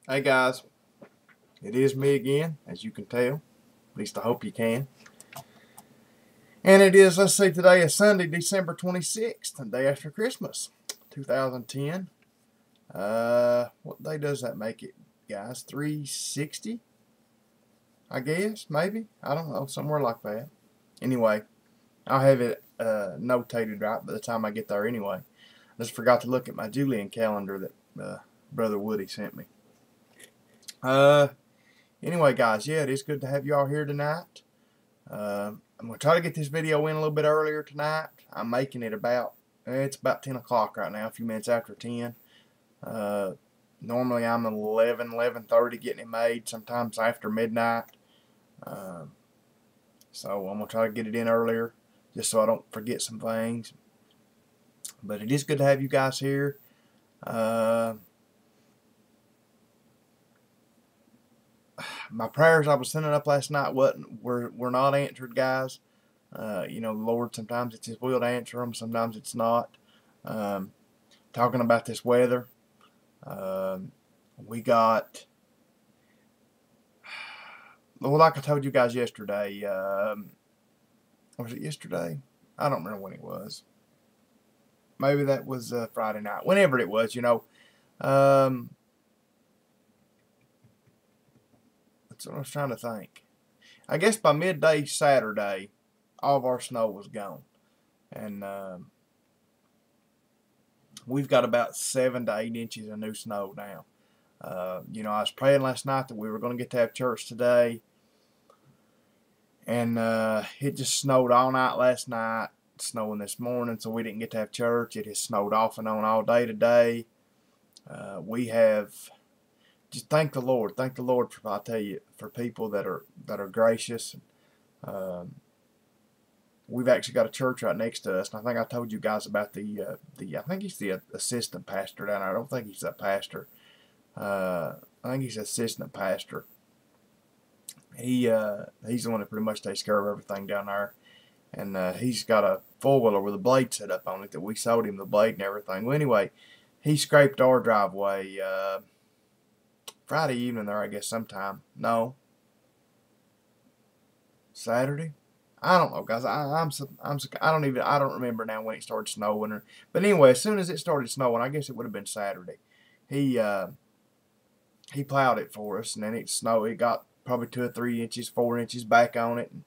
Hey guys, it is me again, as you can tell. At least I hope you can. And it is, let's see, today is Sunday, December 26th, the day after Christmas, 2010. What day does that make it, guys? 360? I guess, maybe? I don't know, somewhere like that. Anyway, I'll have it notated right by the time I get there anyway. I just forgot to look at my Julian calendar that Brother Woody sent me. Uh, Anyway, guys, yeah, it is good to have you all here tonight. I'm going to try to get this video in a little bit earlier tonight. I'm making it it's about 10 o'clock right now, a few minutes after 10. Normally I'm 11:30 getting it made, sometimes after midnight. So I'm going to try to get it in earlier, just so I don't forget some things. But it is good to have you guys here. My prayers I was sending up last night were not answered, guys. The Lord, sometimes it's His will to answer them, sometimes it's not. Talking about this weather, we got, well, like I told you guys yesterday, was it yesterday? I don't remember when it was. Maybe that was Friday night. Whenever it was, that's what I was trying to think. I guess by midday Saturday, all of our snow was gone. And we've got about 7 to 8 inches of new snow now. I was praying last night that we were going to get to have church today. And it just snowed all night last night, snowing this morning, so we didn't get to have church. It has snowed off and on all day today. We have, just thank the Lord. Thank the Lord for, I tell you, for people that are gracious. We've actually got a church right next to us, and I think I told you guys about I think he's the assistant pastor down there. I don't think he's a pastor. I think he's assistant pastor. He's the one that pretty much takes care of everything down there, and he's got a four-wheeler with a blade set up on it that we sold him the blade and everything. Well, anyway, he scraped our driveway Friday evening there, I guess, sometime. No, Saturday. I don't know, guys. I don't remember now when it started snowing. But anyway, as soon as it started snowing, I guess it would have been Saturday. He plowed it for us, and then it snowed. It got probably 2 or 3 inches, 4 inches back on it. And,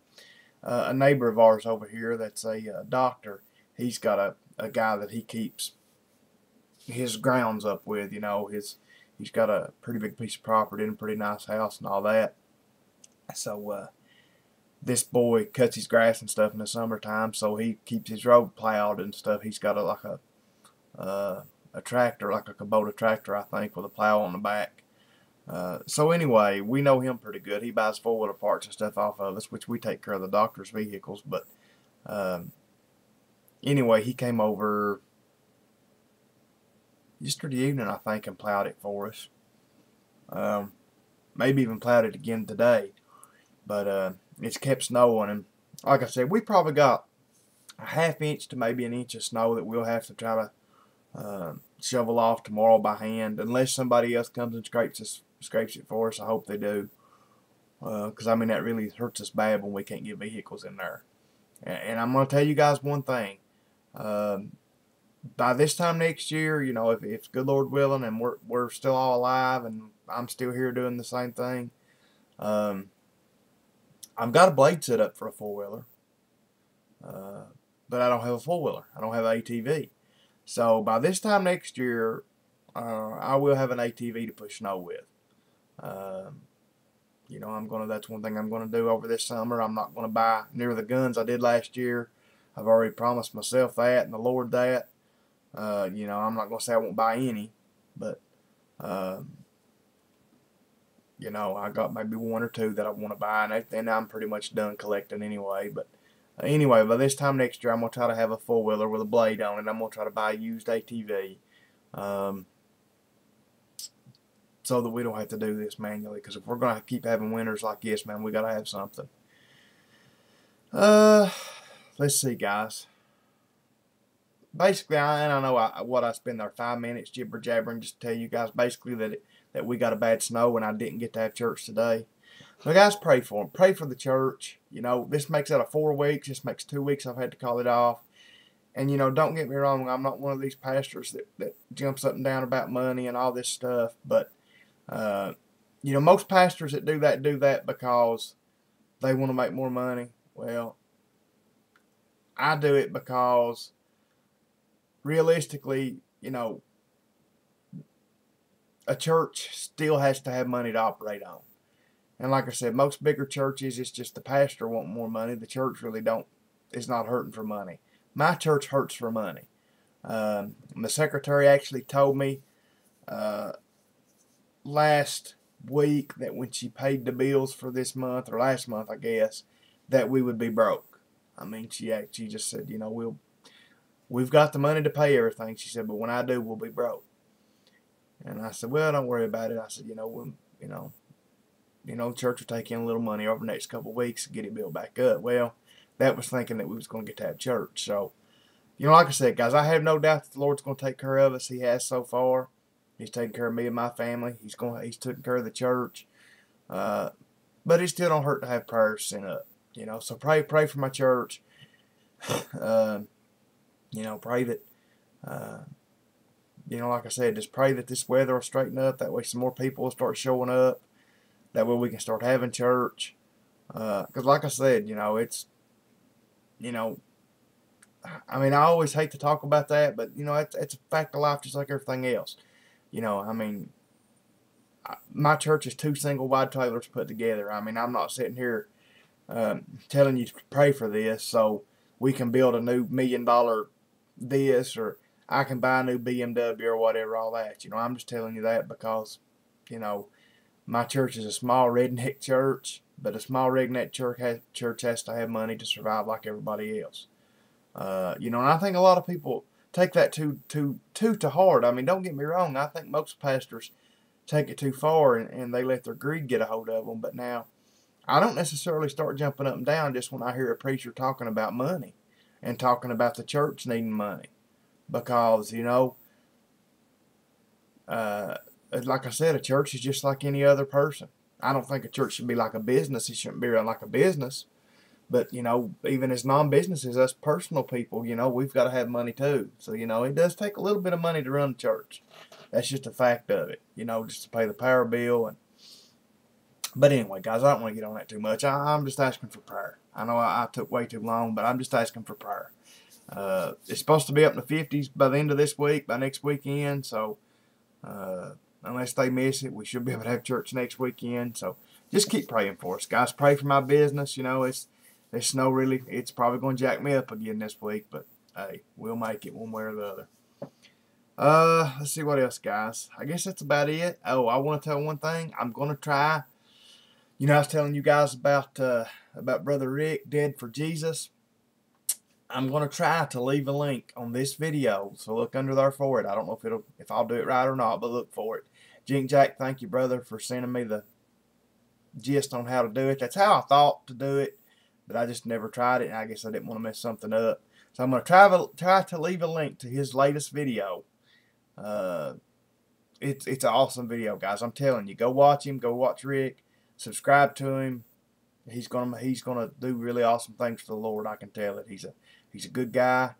a neighbor of ours over here that's a doctor, he's got a guy that he keeps his grounds up with. He's got a pretty big piece of property and a pretty nice house and all that. So this boy cuts his grass and stuff in the summertime, so he keeps his road plowed and stuff. He's got a tractor, like a Kubota tractor, I think, with a plow on the back. So anyway, we know him pretty good. He buys four-wheeler parts and stuff off of us, which we take care of the doctor's vehicles. But anyway, he came over yesterday evening, I think, and plowed it for us. Maybe even plowed it again today. But it's kept snowing, and like I said, we probably got a half inch to maybe an inch of snow that we'll have to try to shovel off tomorrow by hand, unless somebody else comes and scrapes it for us. I hope they do, because that really hurts us bad when we can't get vehicles in there. And I'm going to tell you guys one thing. By this time next year, if good Lord willing, and we're still all alive, and I'm still here doing the same thing, I've got a blade set up for a four-wheeler, but I don't have a four-wheeler. I don't have an ATV. So by this time next year, I will have an ATV to push snow with. That's one thing I'm gonna do over this summer. I'm not gonna buy near the guns I did last year. I've already promised myself that and the Lord that. I'm not gonna say I won't buy any, but I got maybe one or two that I want to buy, and then I'm pretty much done collecting anyway. But anyway, by this time next year, I'm going to try to have a four-wheeler with a blade on it. I'm going to try to buy a used ATV so that we don't have to do this manually, because if we're going to keep having winters like this, man, we got to have something. Let's see, guys. basically, I know what I spent there 5 minutes jibber jabbering just to tell you guys basically that we got a bad snow and I didn't get to have church today. So guys, pray for them. Pray for the church. You know, this makes out of 4 weeks. This makes 2 weeks I've had to call it off. And, you know, don't get me wrong. I'm not one of these pastors that jumps up and down about money and all this stuff. But, you know, most pastors that do that because they want to make more money. Well, I do it because realistically, you know, a church still has to have money to operate on. And like I said, most bigger churches, it's just the pastor wanting more money. The church really is not hurting for money. My church hurts for money. The secretary actually told me last week that when she paid the bills for this month, or last month, I guess, that we would be broke. I mean, she just said, you know, we've got the money to pay everything. She said, but when I do, we'll be broke. And I said, well, don't worry about it. I said, church will take in a little money over the next couple of weeks to get it built back up. Well, that was thinking that we was going to get to have church. So, you know, like I said, guys, I have no doubt that the Lord's going to take care of us. He has so far. He's taken care of me and my family. He's taking care of the church. But it still don't hurt to have prayers sent up. You know, so pray for my church. You know, pray that, you know, like I said, just pray that this weather will straighten up. That way some more people will start showing up. That way we can start having church. Because like I said, you know, it's, you know, I mean, I always hate to talk about that, but, you know, it's a fact of life just like everything else. You know, I mean, my church is 2 single wide trailers put together. I mean, I'm not sitting here telling you to pray for this so we can build a new $1 million this, or I can buy a new BMW or whatever, all that. You know, I'm just telling you that because, you know, my church is a small redneck church, but a small redneck church has to have money to survive like everybody else. You know, and I think a lot of people take that too to heart. I mean, don't get me wrong. I think most pastors take it too far and they let their greed get a hold of them. But now, I don't necessarily start jumping up and down just when I hear a preacher talking about money and talking about the church needing money. Because, you know, like I said, a church is just like any other person. I don't think a church should be like a business. It shouldn't be run like a business. But, you know, even as non-businesses, us personal people, you know, we've got to have money too. So, you know, it does take a little bit of money to run a church. That's just a fact of it, you know, just to pay the power bill. But anyway, guys, I don't want to get on that too much. I'm just asking for prayer. I know I took way too long, but I'm just asking for prayer. It's supposed to be up in the 50s by the end of this week, by next weekend. So, unless they miss it, we should be able to have church next weekend. So, just keep praying for us, guys. Pray for my business. You know, this snow really, it's probably going to jack me up again this week. But, hey, we'll make it one way or the other. Let's see what else, guys. I guess that's about it. Oh, I want to tell one thing. I'm going to try. You know, I was telling you guys about Brother Rick, Dead for Jesus. I'm going to try to leave a link on this video, so look under there for it. I don't know if I'll do it right or not, but look for it. Jink Jack, thank you, brother, for sending me the gist on how to do it. That's how I thought to do it, but I just never tried it, and I guess I didn't want to mess something up. So I'm going to try to leave a link to his latest video. It's an awesome video, guys. I'm telling you, go watch him. Go watch Rick. Subscribe to him. He's gonna do really awesome things for the Lord. I can tell it. He's a good guy.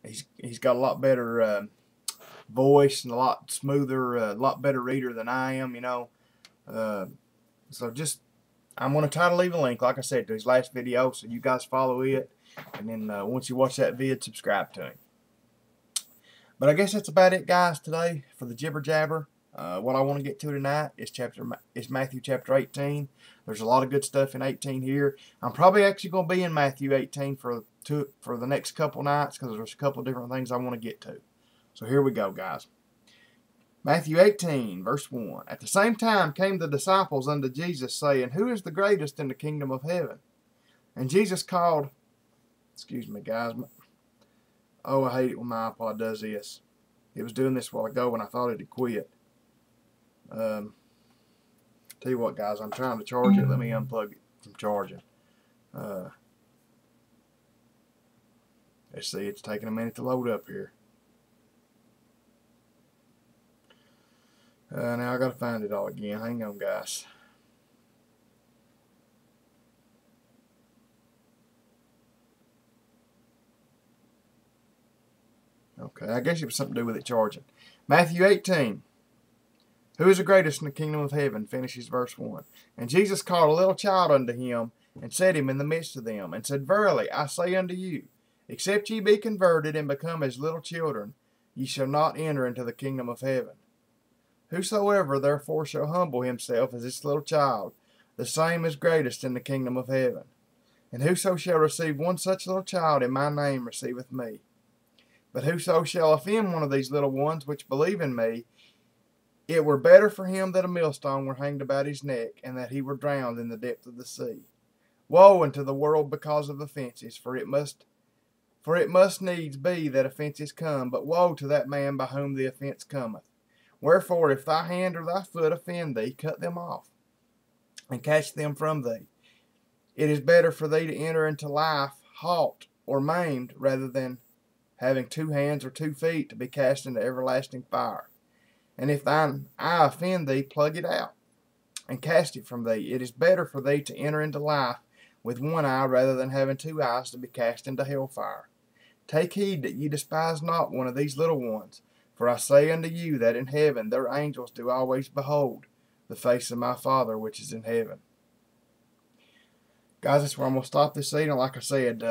He's got a lot better voice and a lot smoother, a lot better reader than I am. You know. So just I'm gonna try to leave a link, like I said, to his last video, so you guys follow it, and then once you watch that vid, subscribe to him. But I guess that's about it, guys, today for the Jibber Jabber. What I want to get to tonight is Matthew chapter 18. There's a lot of good stuff in 18 here. I'm probably actually going to be in Matthew 18 for the next couple nights because there's a couple different things I want to get to. So here we go, guys. Matthew 18, verse 1. At the same time came the disciples unto Jesus, saying, Who is the greatest in the kingdom of heaven? And Jesus called, excuse me, guys. Oh, I hate it when my iPod does this. It was doing this a while ago when I thought it had quit. Tell you what, guys, I'm trying to charge it. Let me unplug it from charging. Let's see, it's taking a minute to load up here. Now I gotta find it all again. Hang on, guys. Okay, I guess it was something to do with it charging. Matthew 18. Who is the greatest in the kingdom of heaven? Finishes verse 1. And Jesus called a little child unto him, and set him in the midst of them, and said, Verily I say unto you, except ye be converted and become as little children, ye shall not enter into the kingdom of heaven. Whosoever therefore shall humble himself as this little child, the same is greatest in the kingdom of heaven. And whoso shall receive one such little child in my name receiveth me. But whoso shall offend one of these little ones which believe in me, it were better for him that a millstone were hanged about his neck, and that he were drowned in the depth of the sea. Woe unto the world because of offenses, for it must needs be that offenses come, but woe to that man by whom the offense cometh. Wherefore, if thy hand or thy foot offend thee, cut them off, and cast them from thee. It is better for thee to enter into life halt or maimed, rather than having 2 hands or 2 feet to be cast into everlasting fire. And if thine eye offend thee, plug it out, and cast it from thee. It is better for thee to enter into life with 1 eye, rather than having 2 eyes to be cast into hellfire. Take heed that ye despise not one of these little ones. For I say unto you that in heaven their angels do always behold the face of my Father which is in heaven. Guys, that's where I'm going to stop this evening. Like I said,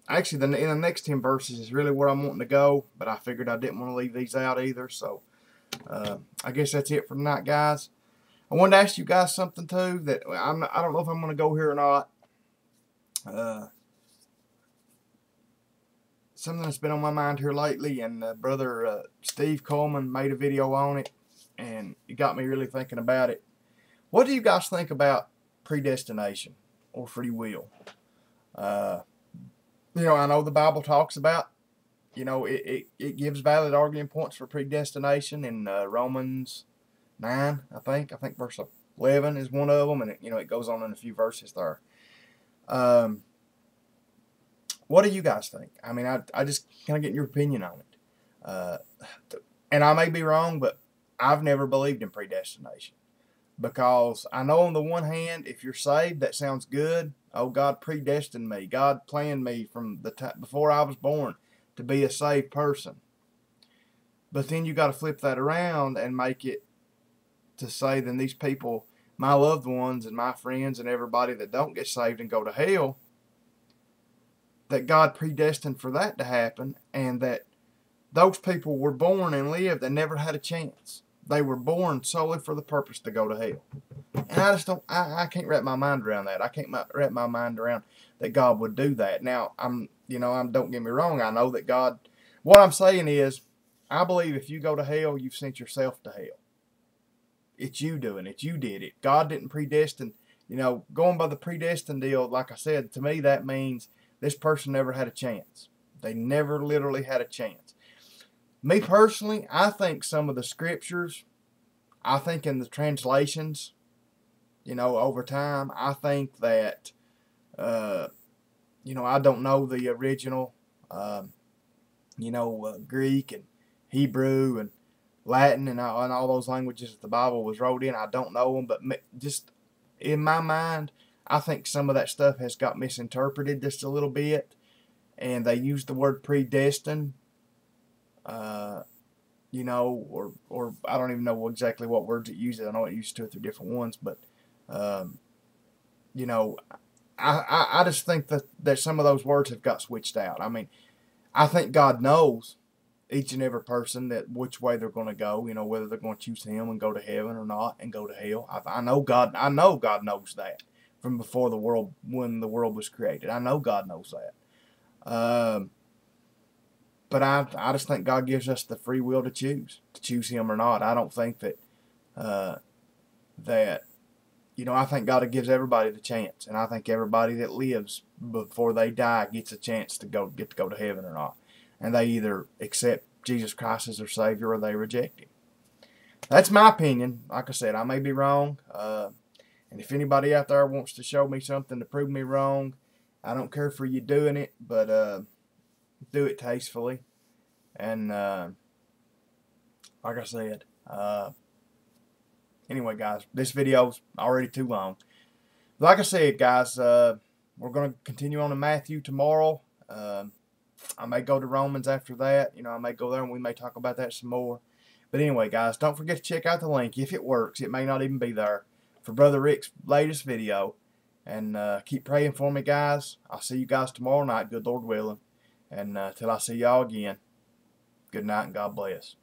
actually, in the next 10 verses is really where I'm wanting to go, but I figured I didn't want to leave these out either, so I guess that's it for tonight, guys. I wanted to ask you guys something, too, that I don't know if I'm going to go here or not. Something that's been on my mind here lately, and Brother Steve Coleman made a video on it, and it got me really thinking about it. What do you guys think about predestination or free will? I know the Bible talks about, it gives valid argument points for predestination in Romans 9, I think verse 11 is one of them, and it goes on in a few verses there. What do you guys think? I mean, I just kind of get your opinion on it. And I may be wrong, but I've never believed in predestination. Because I know on the one hand, if you're saved, that sounds good. Oh, God predestined me. God planned me from the time before I was born to be a saved person. But then you got to flip that around and make it to say, then these people, my loved ones and my friends and everybody that don't get saved and go to hell, that God predestined for that to happen, and that those people were born and lived and never had a chance. They were born solely for the purpose to go to hell. And I just don't, I can't wrap my mind around that. I can't wrap my mind around that God would do that. Now, don't get me wrong, I know that God, what I'm saying is, I believe if you go to hell, you've sent yourself to hell. It's you doing it. You did it. God didn't predestine. Going by the predestined deal, like I said, to me that means this person never had a chance. They never literally had a chance. Me personally, I think some of the scriptures, I think in the translations, over time, I think that, I don't know the original, Greek and Hebrew and Latin and all those languages that the Bible was wrote in. I don't know them, but just in my mind, I think some of that stuff has got misinterpreted just a little bit, and they use the word predestined, or I don't even know exactly what words it uses. I know it uses 2 or 3 different ones, but I just think that some of those words have got switched out. I mean, I think God knows each and every person that which way they're going to go, whether they're going to choose Him and go to heaven or not and go to hell. I know God knows that from before the world, when the world was created. I know God knows that. But I just think God gives us the free will to choose Him or not. I don't think that, I think God gives everybody the chance. And I think everybody that lives before they die gets a chance to go to heaven or not. And they either accept Jesus Christ as their Savior or they reject Him. That's my opinion. Like I said, I may be wrong. And if anybody out there wants to show me something to prove me wrong, I don't care for you doing it. But do it tastefully, and like I said, anyway, guys, this video's already too long. Like I said, guys, we're going to continue on to Matthew tomorrow. I may go to Romans after that. You know, I may go there and we may talk about that some more. But anyway, guys, don't forget to check out the link. If it works, it may not even be there, for Brother Rick's latest video. And keep praying for me, guys. I'll see you guys tomorrow night, good Lord willing. And till I see y'all again, good night and God bless.